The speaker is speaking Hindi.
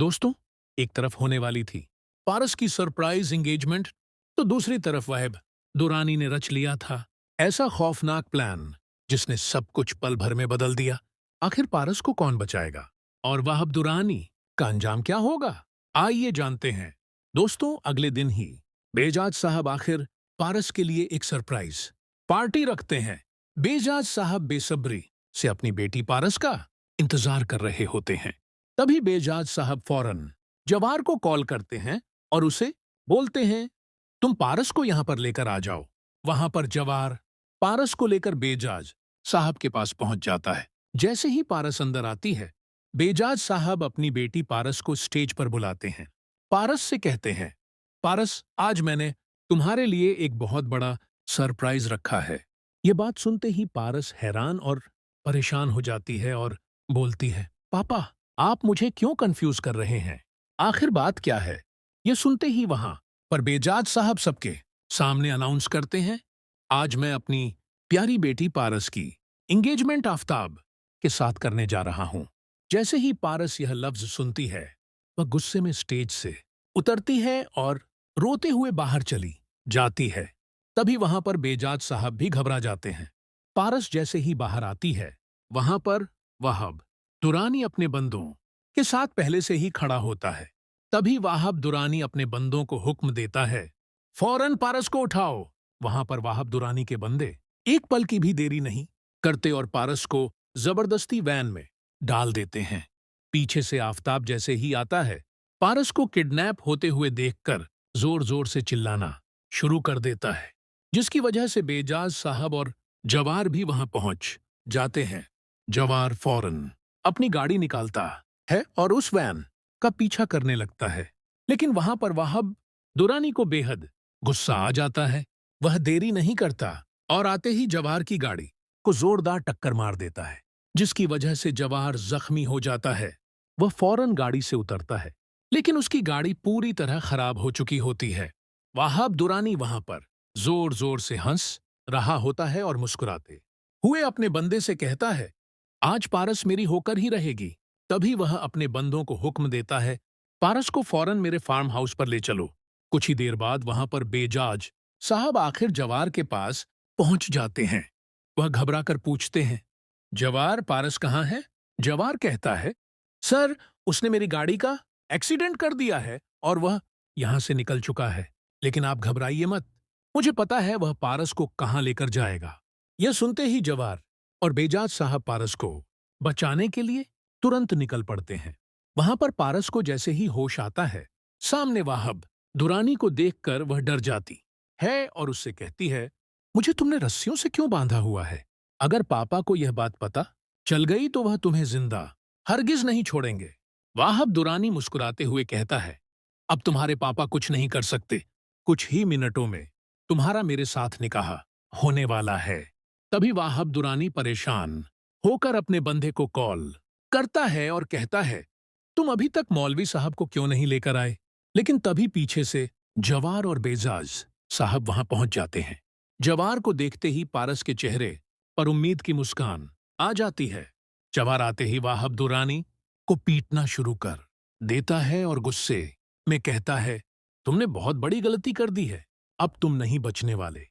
दोस्तों, एक तरफ होने वाली थी पारस की सरप्राइज एंगेजमेंट, तो दूसरी तरफ वहब दुरानी ने रच लिया था ऐसा खौफनाक प्लान जिसने सब कुछ पल भर में बदल दिया। आखिर पारस को कौन बचाएगा और वहब दुरानी का अंजाम क्या होगा? आइए जानते हैं। दोस्तों, अगले दिन ही बेजाज साहब आखिर पारस के लिए एक सरप्राइज पार्टी रखते हैं। बेजाज साहब बेसब्री से अपनी बेटी पारस का इंतजार कर रहे होते हैं। तभी बेजाज साहब फौरन जवार को कॉल करते हैं और उसे बोलते हैं, तुम पारस को यहां पर लेकर आ जाओ। वहां पर जवार पारस को लेकर बेजाज साहब के पास पहुंच जाता है। जैसे ही पारस अंदर आती है, बेजाज साहब अपनी बेटी पारस को स्टेज पर बुलाते हैं। पारस से कहते हैं, पारस, आज मैंने तुम्हारे लिए एक बहुत बड़ा सरप्राइज रखा है। ये बात सुनते ही पारस हैरान और परेशान हो जाती है और बोलती है, पापा, आप मुझे क्यों कंफ्यूज कर रहे हैं? आखिर बात क्या है? ये सुनते ही वहां पर बेजाज साहब सबके सामने अनाउंस करते हैं, आज मैं अपनी प्यारी बेटी पारस की एंगेजमेंट आफ्ताब के साथ करने जा रहा हूं। जैसे ही पारस यह लफ्ज सुनती है, वह गुस्से में स्टेज से उतरती है और रोते हुए बाहर चली जाती है। तभी वहां पर बेजाज साहब भी घबरा जाते हैं। पारस जैसे ही बाहर आती है, वहां पर वहब दुरानी अपने बंदों के साथ पहले से ही खड़ा होता है। तभी वाहब दुरानी अपने बंदों को हुक्म देता है, फौरन पारस को उठाओ। वहां पर वाहब दुरानी के बंदे एक पल की भी देरी नहीं करते और पारस को जबरदस्ती वैन में डाल देते हैं। पीछे से आफताब जैसे ही आता है, पारस को किडनैप होते हुए देखकर जोर जोर से चिल्लाना शुरू कर देता है, जिसकी वजह से बेजाज साहब और जवार भी वहां पहुंच जाते हैं। जवार फौरन अपनी गाड़ी निकालता है और उस वैन का पीछा करने लगता है, लेकिन वहां पर वाहब दुरानी को बेहद गुस्सा आ जाता है। वह देरी नहीं करता और आते ही जवार की गाड़ी को जोरदार टक्कर मार देता है, जिसकी वजह से जवार जख्मी हो जाता है। वह फौरन गाड़ी से उतरता है, लेकिन उसकी गाड़ी पूरी तरह खराब हो चुकी होती है। वाहब दुरानी वहां पर जोर जोर से हंस रहा होता है और मुस्कुराते हुए अपने बंदे से कहता है, आज पारस मेरी होकर ही रहेगी। तभी वह अपने बंदों को हुक्म देता है, पारस को फौरन मेरे फार्म हाउस पर ले चलो। कुछ ही देर बाद वहां पर बेजाज साहब आखिर जवार के पास पहुंच जाते हैं। वह घबराकर पूछते हैं, जवार, पारस कहाँ है? जवार कहता है, सर, उसने मेरी गाड़ी का एक्सीडेंट कर दिया है और वह यहां से निकल चुका है। लेकिन आप घबराइए मत, मुझे पता है वह पारस को कहां लेकर जाएगा। यह सुनते ही जवार और बेजाज साहब पारस को बचाने के लिए तुरंत निकल पड़ते हैं। वहां पर पारस को जैसे ही होश आता है, सामने वाहब दुरानी को देखकर वह डर जाती है और उससे कहती है, मुझे तुमने रस्सियों से क्यों बांधा हुआ है? अगर पापा को यह बात पता चल गई तो वह तुम्हें जिंदा हरगिज नहीं छोड़ेंगे। वाहब दुरानी मुस्कुराते हुए कहता है, अब तुम्हारे पापा कुछ नहीं कर सकते। कुछ ही मिनटों में तुम्हारा मेरे साथ निकाह होने वाला है। तभी वाहब दुरानी परेशान होकर अपने बंदे को कॉल करता है और कहता है, तुम अभी तक मौलवी साहब को क्यों नहीं लेकर आए? लेकिन तभी पीछे से जवार और बेजाज साहब वहां पहुंच जाते हैं। जवार को देखते ही पारस के चेहरे पर उम्मीद की मुस्कान आ जाती है। जवार आते ही वाहब दुरानी को पीटना शुरू कर देता है और गुस्से में कहता है, तुमने बहुत बड़ी गलती कर दी है, अब तुम नहीं बचने वाले।